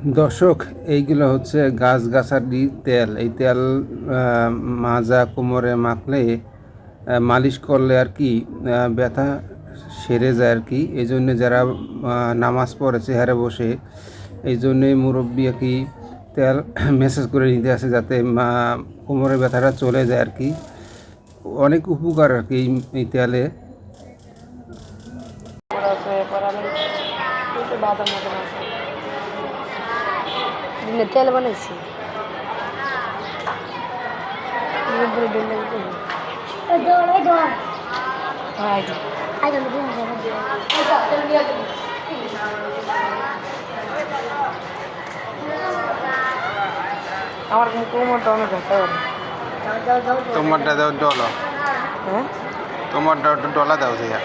দর্শক, এইগুলো হচ্ছে গাছগাছালি তেল। এই তেল মাজা কোমরে মাখলে, মালিশ করলে আর কি ব্যথা সেরে যায় আর কি। এই জন্যে যারা নামাজ পড়ে চেহারা বসে, এই জন্যে মুরব্বী আর কি তেল মেসেজ করে নিতে আসে যাতে কোমরের ব্যথাটা চলে যায় আর কি। অনেক উপকার আর কি এই তেলে। তেল বানাইছি আমার কোমরটা অনেক ব্যথা করে। তোমারটা দাও ডলা, হ্যাঁ, তোমারটা ডলা দাও সেয়া।